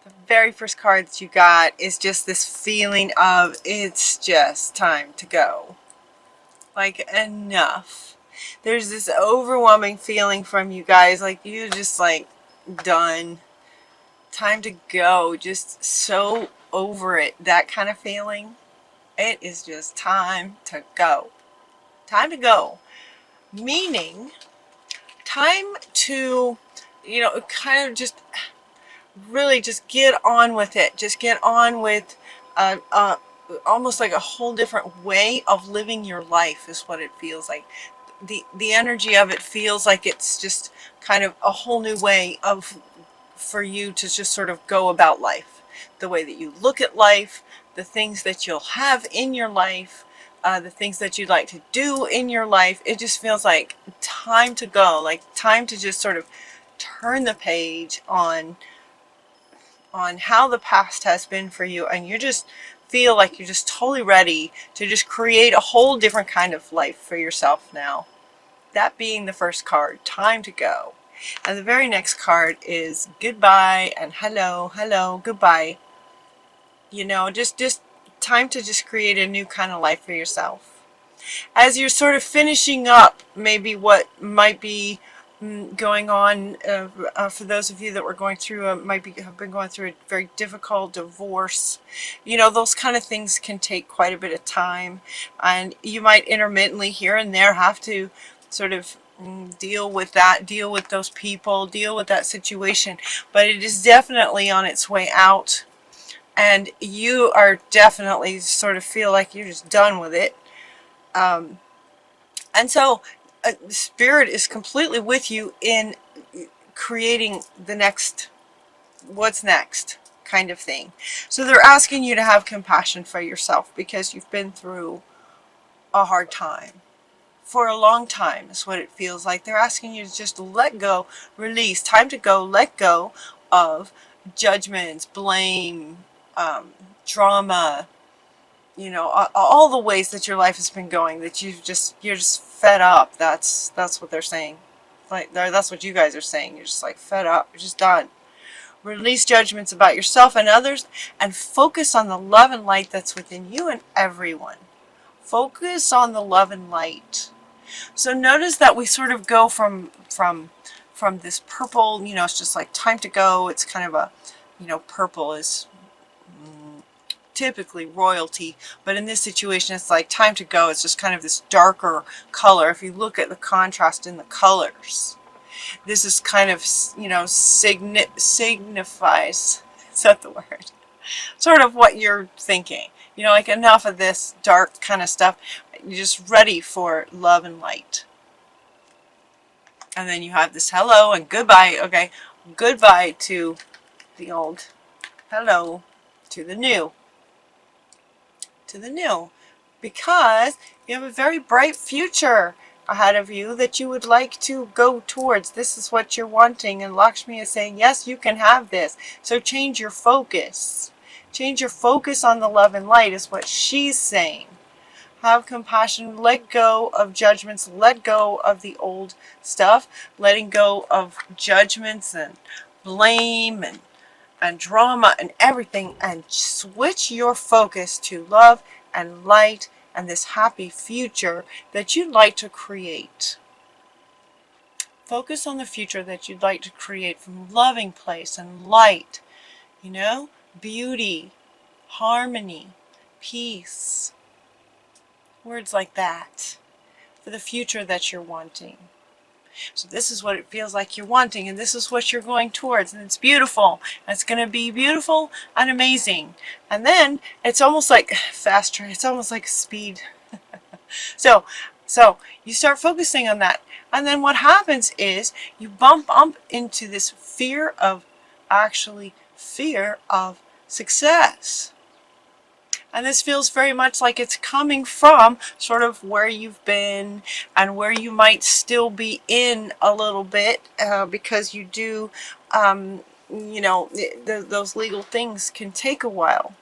The very first card that you got is just this feeling of it's just time to go. Like, enough. There's this overwhelming feeling from you guys, like you just like done. Time to go. Just so over it. That kind of feeling. It is just time to go. Time to go. Meaning, time to, kind of just really just get on with it. Just get on with almost like a whole different way of living your life is what it feels like. The energy of it feels like it's just kind of a whole new way of for you to just sort of go about life. The way that you look at life, the things that you'll have in your life, the things that you'd like to do in your life. It just feels like time to go, like time to just sort of turn the page on how the past has been for you, and you just feel like you're just totally ready to just create a whole different kind of life for yourself now. That being the first card, time to go. And the very next card is goodbye and hello, hello, goodbye. Just time to just create a new kind of life for yourself. As you're sort of finishing up maybe what might be going on for those of you that were going through have been going through a very difficult divorce. Those kind of things can take quite a bit of time, and you might intermittently here and there have to sort of deal with that, deal with those people, deal with that situation, but it is definitely on its way out, and you are definitely sort of feel like you're just done with it. And so Spirit is completely with you in creating the next, what's next kind of thing. So they're asking you to have compassion for yourself because you've been through a hard time. For a long time is what it feels like. They're asking you to just let go, release, time to go, let go of judgments, blame, drama, all the ways that your life has been going, that you're just fed up. That's what they're saying. Like that's what you guys are saying. You're just like fed up. You're just done. Release judgments about yourself and others, and focus on the love and light that's within you and everyone. Focus on the love and light. So notice that we sort of go from this purple, it's just like time to go. It's kind of a, purple is typically royalty, but in this situation it's like time to go. It's just kind of this darker color. If you look at the contrast in the colors, this is kind of, signifies, is that the word? Sort of what you're thinking. Like enough of this dark kind of stuff. You're just ready for love and light. And then you have this hello and goodbye. Okay, goodbye to the old, hello to the new. To the new. Because you have a very bright future ahead of you that you would like to go towards. This is what you're wanting, and Lakshmi is saying, yes, you can have this. So change your focus. Change your focus on the love and light is what she's saying. Have compassion, let go of judgments, let go of the old stuff, letting go of judgments and blame and drama and everything, and switch your focus to love and light and this happy future that you'd like to create. Focus on the future that you'd like to create from loving place and light, beauty, harmony, peace. Words like that for the future that you're wanting. So this is what it feels like you're wanting, and this is what you're going towards, and it's beautiful. And it's going to be beautiful and amazing. And then it's almost like faster. It's almost like speed. So you start focusing on that, and then what happens is you bump up into this fear of success. And this feels very much like it's coming from sort of where you've been and where you might still be in a little bit because you do, those legal things can take a while.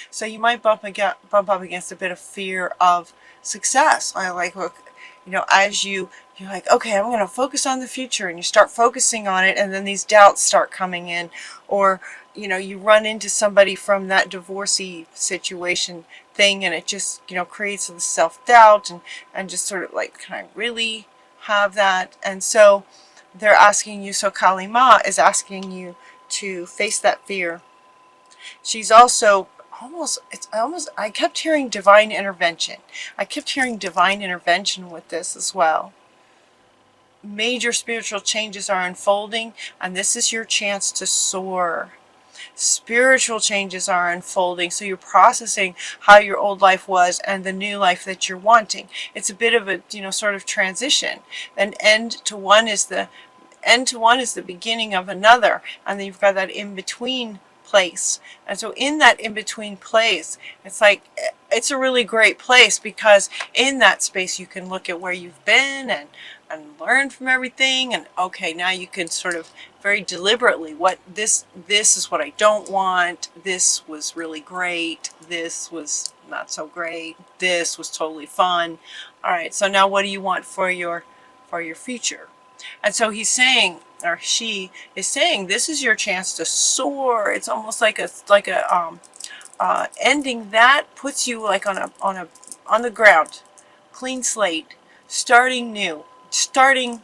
So you might bump up against a bit of fear of success. I like, look, You know, as you're like, okay, I'm going to focus on the future, and you start focusing on it, and then these doubts start coming in, or you know, you run into somebody from that divorcee situation thing, and it just, you know, creates the self-doubt, and just sort of like, can I really have that? And so they're asking you, so Kali Ma is asking you to face that fear. She's also I kept hearing divine intervention. I kept hearing divine intervention with this as well. Major spiritual changes are unfolding, and this is your chance to soar. Spiritual changes are unfolding, so you're processing how your old life was and the new life that you're wanting. It's a bit of a, you know, sort of transition. An end to one is the beginning of another, and then you've got that in between place. And so in that in between place, it's like, it's a really great place, because in that space you can look at where you've been and learn from everything, and okay, now you can sort of very deliberately, what this is what I don't want, this was really great, this was not so great, this was totally fun. All right, so now what do you want for your future? And so he's saying, or she is saying, this is your chance to soar. It's almost like a ending that puts you like on the ground, clean slate, starting new, starting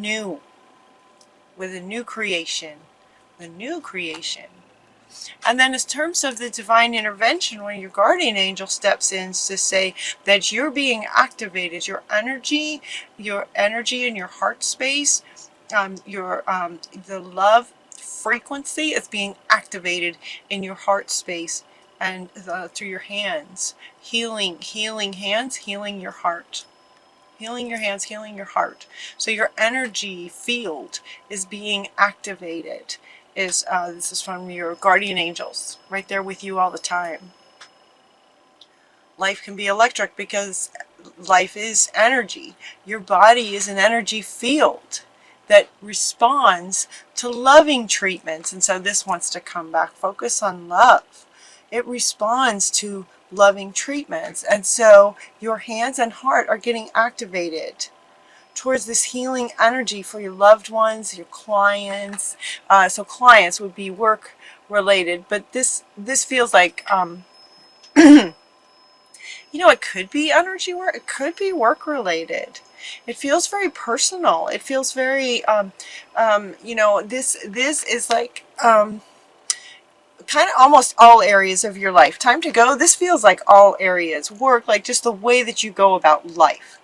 new with a new creation, And then in terms of the divine intervention, when your guardian angel steps in to say that you're being activated, your energy in your heart space, the love frequency is being activated in your heart space, and through your hands, healing hands, healing your heart. Healing your hands, healing your heart. So your energy field is being activated. This is from your guardian angels, right there with you all the time. Life can be electric because life is energy. Your body is an energy field that responds to loving treatments. And so this wants to come back. Focus on love. It responds to loving treatments. And so your hands and heart are getting activated towards this healing energy for your loved ones, your clients. So clients would be work related, but this feels like, you know, it could be energy work, it could be work related. It feels very personal. It feels very, you know, this is like, kind of almost all areas of your life. Time to go. This feels like all areas. Work, like just the way that you go about life.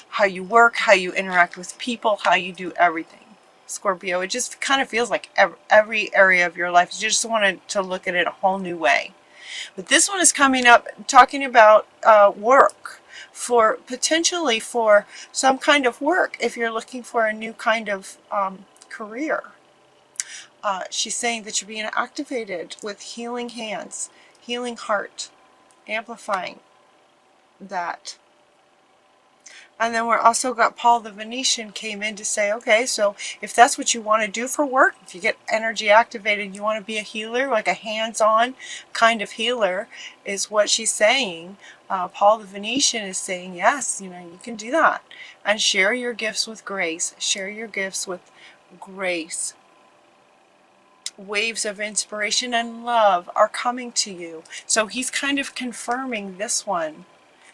How you work, how you interact with people, how you do everything. Scorpio, it just kind of feels like every area of your life. You just wanted to look at it a whole new way. But this one is coming up talking about work, for potentially for some kind of work if you're looking for a new kind of career. She's saying that you're being activated with healing hands, healing heart, amplifying that. And then we're also got Paul the Venetian came in to say, okay, so if that's what you want to do for work, if you get energy activated, you want to be a healer, like a hands-on kind of healer, is what she's saying. Paul the Venetian is saying, yes, you know, you can do that. And share your gifts with grace. Share your gifts with grace. Waves of inspiration and love are coming to you. So he's kind of confirming this one.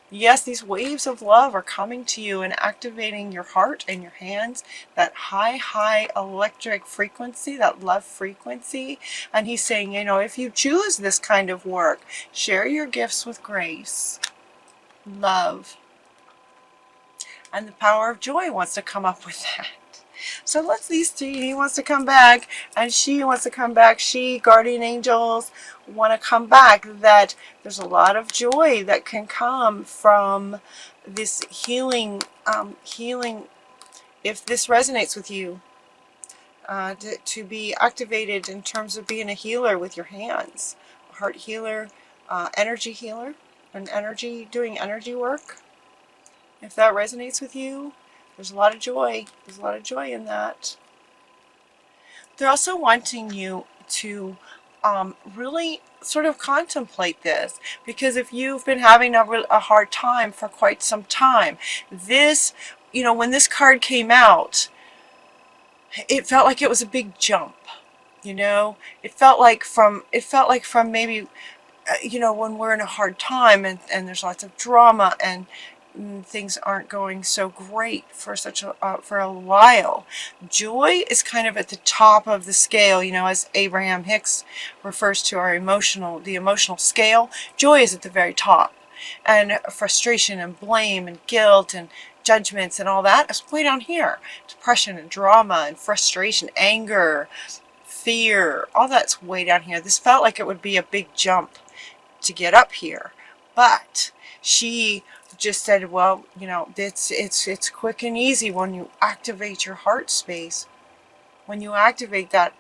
Yes, these waves of love are coming to you and activating your heart and your hands, that high electric frequency, that love frequency. And he's saying, you know, if you choose this kind of work, share your gifts with grace, love. And the power of joy wants to come up with that. So let's these three, he wants to come back and she wants to come back. She, guardian angels, want to come back. That there's a lot of joy that can come from this healing, if this resonates with you, to be activated in terms of being a healer with your hands, a heart healer, energy healer, and doing energy work. If that resonates with you, there's a lot of joy. There's a lot of joy in that. They're also wanting you to really sort of contemplate this, because if you've been having a hard time for quite some time, this, you know, when this card came out, it felt like it was a big jump. You know, it felt like from maybe, you know, when we're in a hard time and there's lots of drama and things aren't going so great for for a while. Joy is kind of at the top of the scale, you know, as Abraham Hicks refers to the emotional scale. Joy is at the very top, and frustration and blame and guilt and judgments and all that is way down here. Depression and drama and frustration, anger, fear, all that's way down here. This felt like it would be a big jump to get up here, but she just said, well, you know, it's quick and easy when you activate your heart space, when you activate that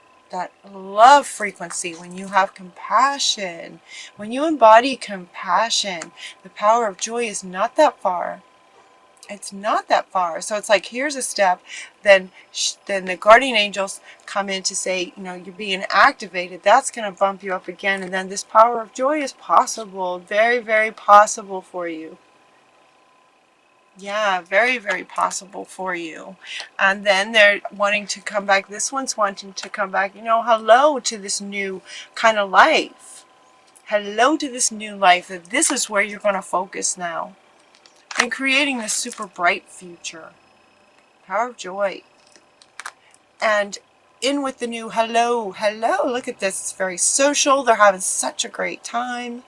love frequency, when you have compassion, when you embody compassion. The power of joy is not that far. It's not that far. So it's like, here's a step. Then the guardian angels come in to say, you know, you're being activated. That's going to bump you up again. And then this power of joy is possible. Very, very possible for you. Yeah, very, very possible for you. And then they're wanting to come back. This one's wanting to come back, you know, hello to this new kind of life. Hello to this new life. That this is where you're going to focus now. And creating this super bright future. Power of joy. And in with the new hello, hello. Look at this. It's very social. They're having such a great time.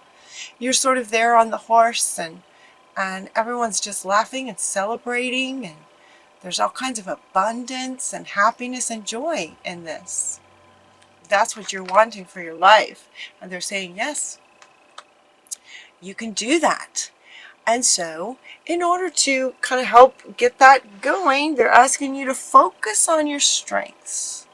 You're sort of there on the horse, and everyone's just laughing and celebrating, and there's all kinds of abundance and happiness and joy in this. That's what you're wanting for your life. And they're saying, yes, you can do that. And so, in order to kind of help get that going, they're asking you to focus on your strengths.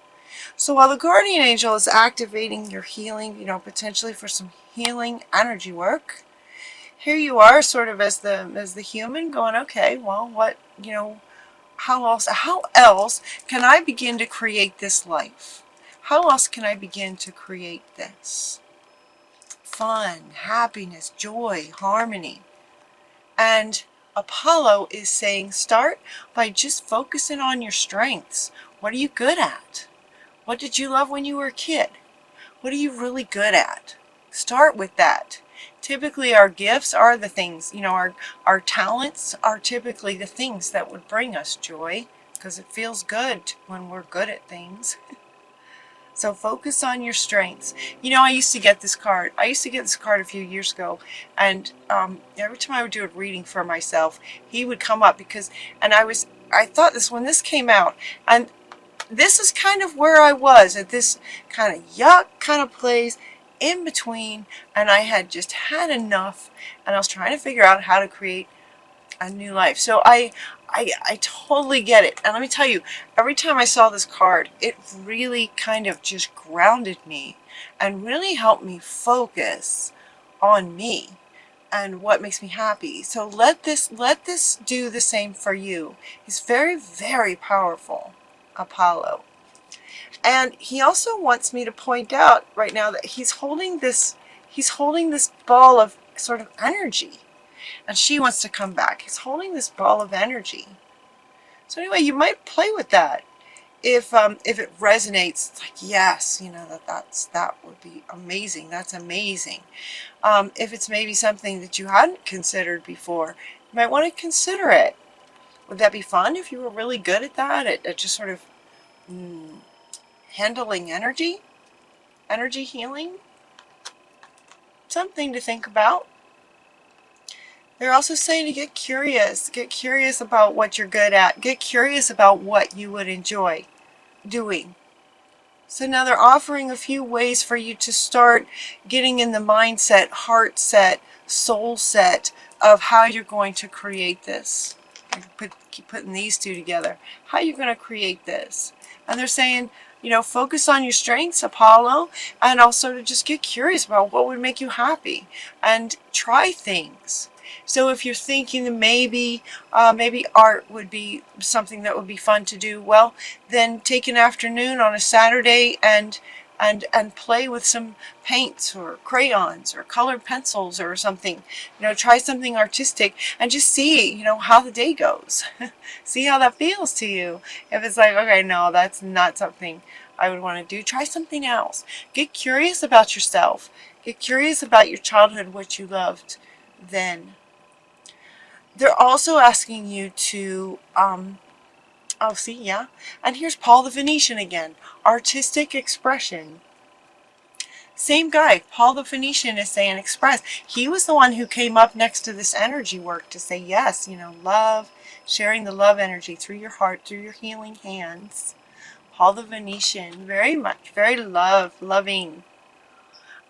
So while the guardian angel is activating your healing, you know, potentially for some healing energy work, here you are sort of as the human going, okay, well, what, you know, how else can I begin to create this life? How else can I begin to create this? Fun, happiness, joy, harmony. And Apollo is saying, start by just focusing on your strengths. What are you good at? What did you love when you were a kid? What are you really good at? Start with that. Typically our gifts are the things, you know, our talents are typically the things that would bring us joy, because it feels good when we're good at things. So focus on your strengths. You know, I used to get this card. I used to get this card a few years ago, and every time I would do a reading for myself, he would come up because, and I thought this when this came out, and this is kind of where I was at this kind of yuck kind of place in between, and I had just had enough, and I was trying to figure out how to create a new life. So I totally get it. And let me tell you, every time I saw this card, it really kind of just grounded me and really helped me focus on me and what makes me happy. So let this do the same for you. He's very, very powerful, Apollo. And he also wants me to point out right now that he's holding this ball of sort of energy. And she wants to come back. He's holding this ball of energy. So anyway, you might play with that. If it resonates, it's like, yes, you know, that would be amazing. That's amazing. If it's maybe something that you hadn't considered before, you might want to consider it. Would that be fun if you were really good at that? At just sort of handling energy healing? Something to think about. They're also saying to get curious about what you're good at, get curious about what you would enjoy doing. So now they're offering a few ways for you to start getting in the mindset, heart set, soul set of how you're going to create this. I keep putting these two together. How you're going to create this. And they're saying, you know, focus on your strengths, Apollo, and also to just get curious about what would make you happy and try things. So if you're thinking that maybe art would be something that would be fun to do, well, then take an afternoon on a Saturday and and play with some paints or crayons or colored pencils or something. Try something artistic and just see, how the day goes. See how that feels to you. If it's like, okay, no, that's not something I would want to do, try something else. Get curious about yourself. Get curious about your childhood, what you loved then. They're also asking you to, oh, see, yeah. And here's Paul the Venetian again. Artistic expression. Same guy, Paul the Phoenician, is saying express. He was the one who came up next to this energy work to say yes, love, sharing the love energy through your heart, through your healing hands. Paul the Venetian, very much, very loving.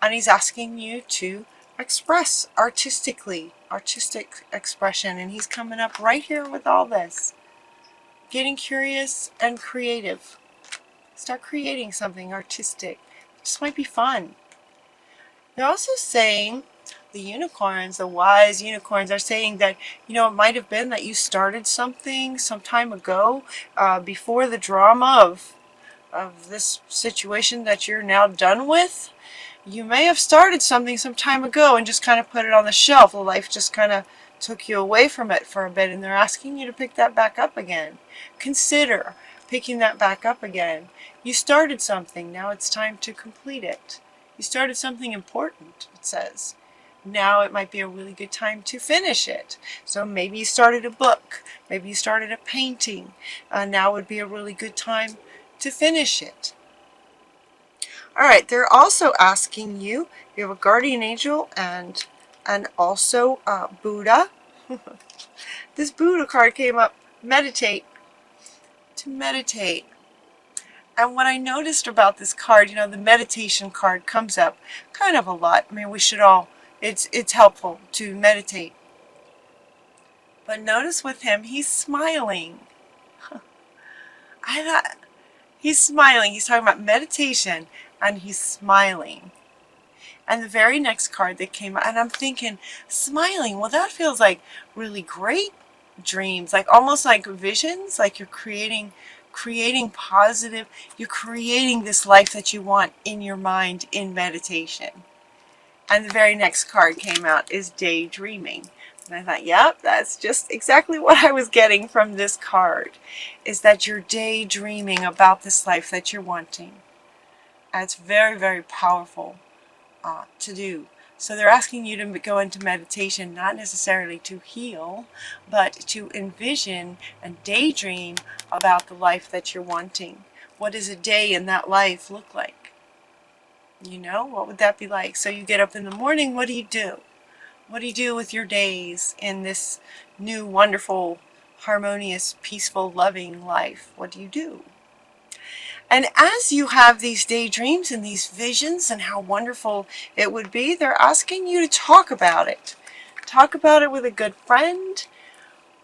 And he's asking you to express artistically, artistic expression. And he's coming up right here with all this. Getting curious and creative. Start creating something artistic. This might be fun. They're also saying, the unicorns, the wise unicorns, are saying that, it might have been that you started something some time ago, before the drama of this situation that you're now done with. You may have started something some time ago and just kind of put it on the shelf. Life just kind of took you away from it for a bit, and they're asking you to pick that back up again. Consider picking that back up again. You started something, now it's time to complete it. You started something important, it says. Now it might be a really good time to finish it. So maybe you started a book, maybe you started a painting. Now would be a really good time to finish it. Alright, they're also asking you, you have a guardian angel and also Buddha. This Buddha card came up, meditate. To meditate. And what I noticed about this card, the meditation card comes up kind of a lot. I mean, we should all, it's helpful to meditate. But notice with him, he's smiling. I thought, he's smiling. He's talking about meditation, and he's smiling. And the very next card that came out, and I'm thinking, smiling, well, that feels like really great dreams, like almost like visions, like you're creating positive, you're creating this life that you want in your mind in meditation. And the very next card came out is daydreaming. And I thought, yep, that's just exactly what I was getting from this card, is that you're daydreaming about this life that you're wanting. And it's very, very powerful to do. So they're asking you to go into meditation, not necessarily to heal, but to envision and daydream about the life that you're wanting. What does a day in that life look like? What would that be like? So you get up in the morning, what do you do? What do you do with your days in this new, wonderful, harmonious, peaceful, loving life? What do you do? And as you have these daydreams and these visions and how wonderful it would be, they're asking you to talk about it. Talk about it with a good friend.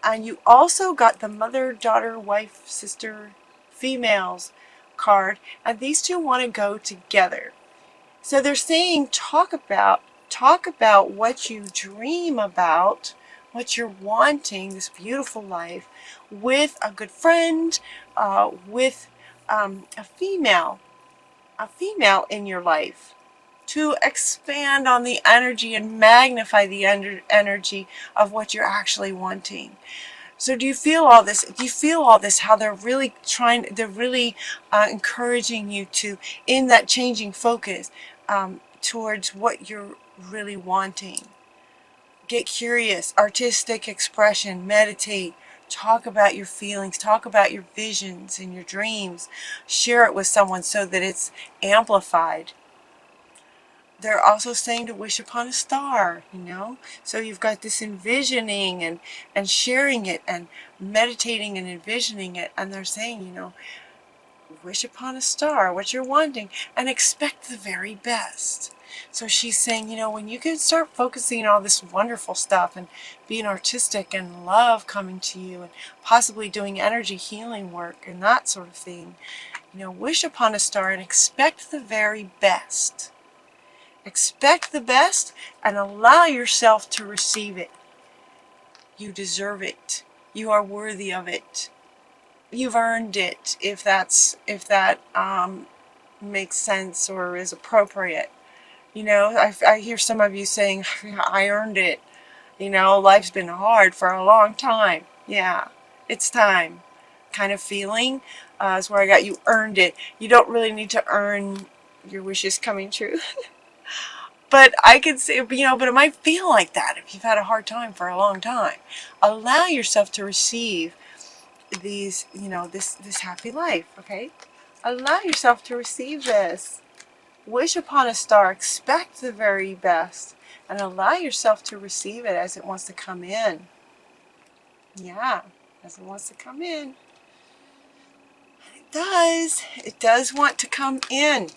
And you also got the mother, daughter, wife, sister, females card. And these two want to go together. So they're saying talk about what you dream about, what you're wanting, this beautiful life, with a good friend, with a female in your life, to expand on the energy and magnify the energy of what you're actually wanting. So do you feel all this? Do you feel all this? How they're really encouraging you to, in that changing focus, towards what you're really wanting. Get curious, artistic expression, meditate. Talk about your feelings, talk about your visions and your dreams. Share it with someone so that it's amplified. They're also saying to wish upon a star, So you've got this envisioning and sharing it and meditating and envisioning it. And they're saying, wish upon a star, what you're wanting, and expect the very best. So she's saying, when you can start focusing on all this wonderful stuff and being artistic and love coming to you and possibly doing energy healing work and that sort of thing, wish upon a star and expect the very best. Expect the best and allow yourself to receive it. You deserve it. You are worthy of it. You've earned it, if that makes sense or is appropriate. You know, I hear some of you saying, I earned it. You know, life's been hard for a long time. Yeah, it's time. Kind of feeling is where I got you earned it. You don't really need to earn your wishes coming true. But I could say, you know, but it might feel like that if you've had a hard time for a long time. Allow yourself to receive these, you know, this happy life, okay? Allow yourself to receive this. Wish upon a star, expect the very best, and allow yourself to receive it as it wants to come in. Yeah, as it wants to come in. It does want to come in.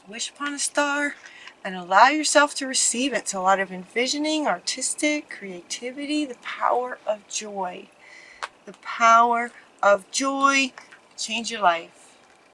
Wish upon a star and allow yourself to receive it. So a lot of envisioning, artistic, creativity, the power of joy. The power of joy. Change your life.